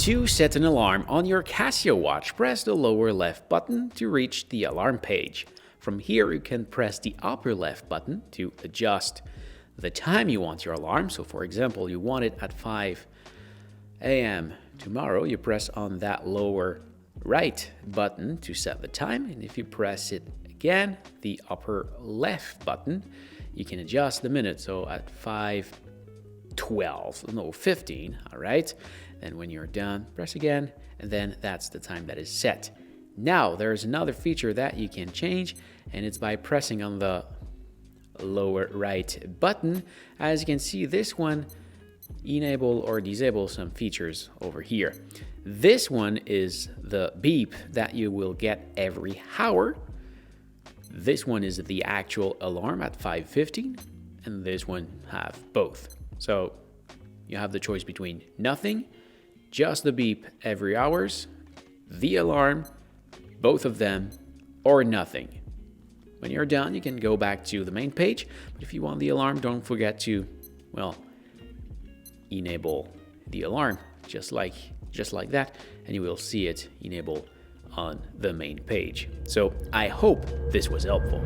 To set an alarm on your Casio watch, press the lower left button to reach the alarm page. From here, you can press the upper left button to adjust the time you want your alarm. So for example, you want it at 5 a.m. tomorrow, you press on that lower right button to set the time. And if you press it again, the upper left button, you can adjust the minute. So at 5:15, all right? Then when you're done, press again, and then that's the time that is set. Now, there's another feature that you can change, and it's by pressing on the lower right button. As you can see, this one enable or disable some features over here. This one is the beep that you will get every hour. This one is the actual alarm at 5:15, and this one have both. So you have the choice between nothing, just the beep every hours, the alarm, both of them, or nothing. When you're done, you can go back to the main page. But if you want the alarm, don't forget to, well, enable the alarm just like that, and you will see it enable on the main page. So I hope this was helpful.